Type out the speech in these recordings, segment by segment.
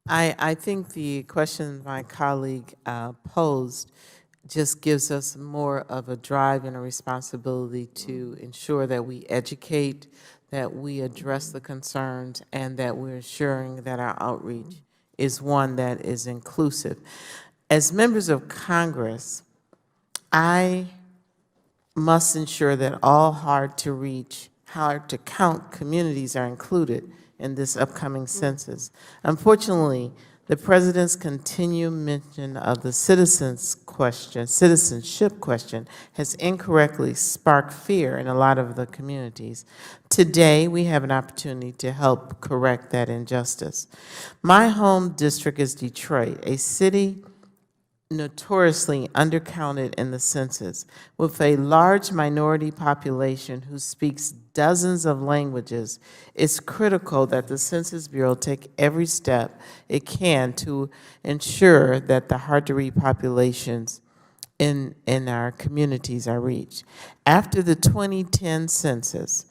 I think the question my colleague posed just gives us more of a drive and a responsibility to ensure that we educate, that we address the concerns, and that we're ensuring that our outreach is one that is inclusive. As members of Congress, I must ensure that all hard-to-reach, hard-to-count communities are included in this upcoming census. Unfortunately, the president's continued mention of the citizenship question, has incorrectly sparked fear in a lot of the communities. Today, we have an opportunity to help correct that injustice. My home district is Detroit, a city notoriously undercounted in the census. With a large minority population who speaks dozens of languages, it's critical that the Census Bureau take every step it can to ensure that the hard-to-reach populations in our communities are reached. After the 2010 census,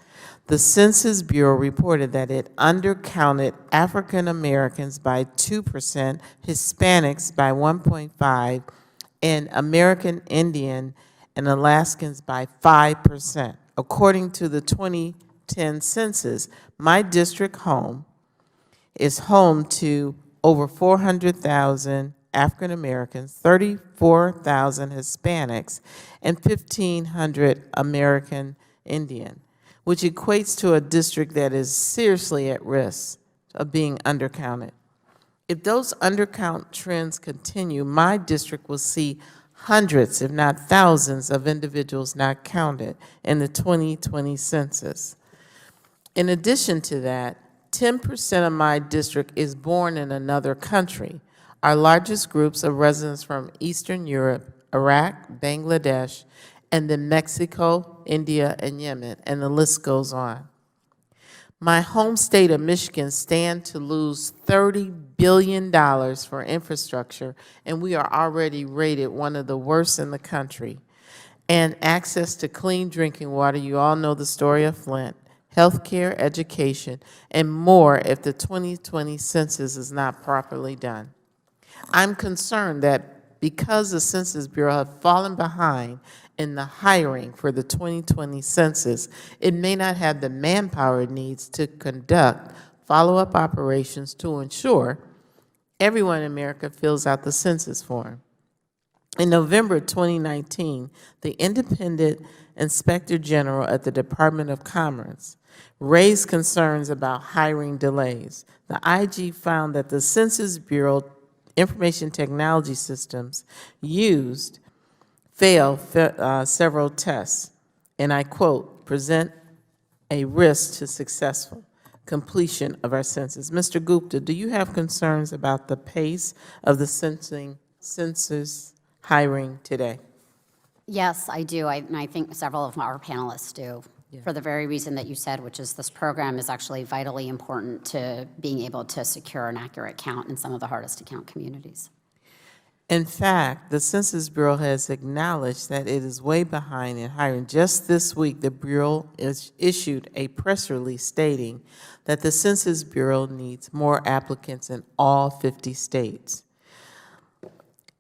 the Census Bureau reported that it undercounted African Americans by 2%, Hispanics by 1.5%, and American Indian and Alaskans by 5%. According to the 2010 census, my district home is home to over 400,000 African Americans, 34,000 Hispanics, and 1,500 American Indian, which equates to a district that is seriously at risk of being undercounted. If those undercount trends continue, my district will see hundreds, if not thousands, of individuals not counted in the 2020 census. In addition to that, 10% of my district is born in another country. Our largest groups are residents from Eastern Europe, Iraq, Bangladesh, and then Mexico, India, and Yemen, and the list goes on. My home state of Michigan stands to lose $30 billion for infrastructure, and we are already rated one of the worst in the country. And access to clean drinking water, you all know the story of Flint, healthcare, education, and more if the 2020 census is not properly done. I'm concerned that because the Census Bureau has fallen behind in the hiring for the 2020 census, it may not have the manpower it needs to conduct follow-up operations to ensure everyone in America fills out the census form. In November 2019, the independent Inspector General at the Department of Commerce raised concerns about hiring delays. The IG found that the Census Bureau information technology systems used failed several tests, and I quote, present a risk to successful completion of our census. Mr. Gupta, do you have concerns about the pace of the census hiring today? Yes, I do, and I think several of our panelists do, for the very reason that you said, which is this program is actually vitally important to being able to secure an accurate count in some of the hardest to count communities. In fact, the Census Bureau has acknowledged that it is way behind in hiring. Just this week, the Bureau issued a press release stating that the Census Bureau needs more applicants in all 50 states.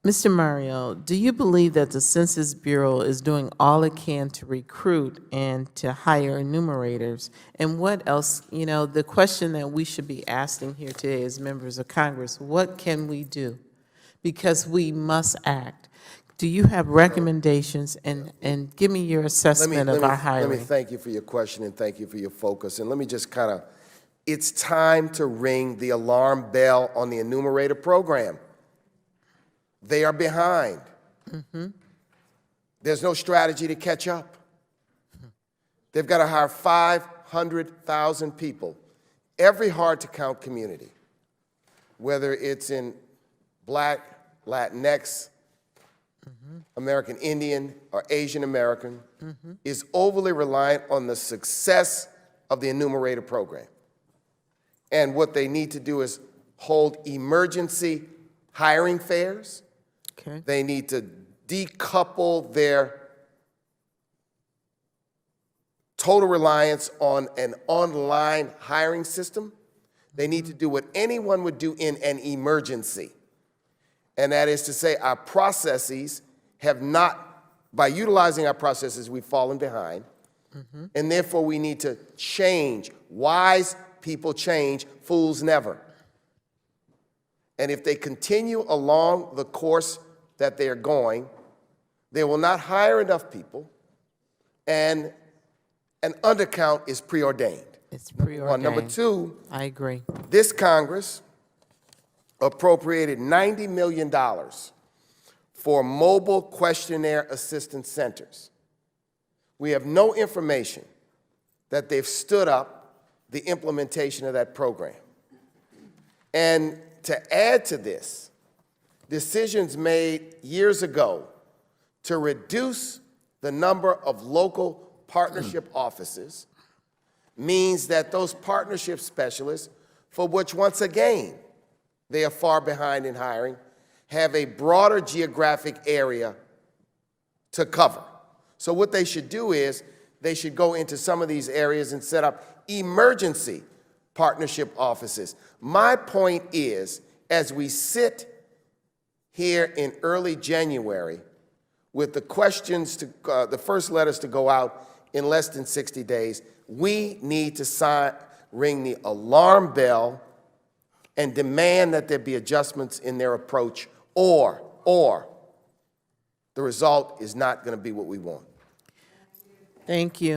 Mr. Mario, do you believe that the Census Bureau is doing all it can to recruit and to hire enumerators? And what else, you know, the question that we should be asking here today as members of Congress, what can we do? Because we must act. Do you have recommendations, and give me your assessment of our hiring? Let me thank you for your question and thank you for your focus. And let me just kind of, it's time to ring the alarm bell on the enumerator program. They are behind. There's no strategy to catch up. They've got to hire 500,000 people. Every hard-to-count community, whether it's in Black, Latinx, American Indian, or Asian American, is overly reliant on the success of the enumerator program. And what they need to do is hold emergency hiring fairs. Okay. They need to decouple their total reliance on an online hiring system. They need to do what anyone would do in an emergency. And that is to say, our processes have not, by utilizing our processes, we've fallen behind. And therefore, we need to change. Wise people change, fools never. And if they continue along the course that they are going, they will not hire enough people, and an undercount is preordained. It's preordained. Number two, I agree. this Congress appropriated $90 million for mobile questionnaire assistance centers. We have no information that they've stood up the implementation of that program. And to add to this, decisions made years ago to reduce the number of local partnership offices means that those partnership specialists, for which once again they are far behind in hiring, have a broader geographic area to cover. So what they should do is they should go into some of these areas and set up emergency partnership offices. My point is, as we sit here in early January with the questions to, the first letters to go out in less than 60 days, we need to ring the alarm bell and demand that there be adjustments in their approach, or the result is not going to be what we want. Thank you.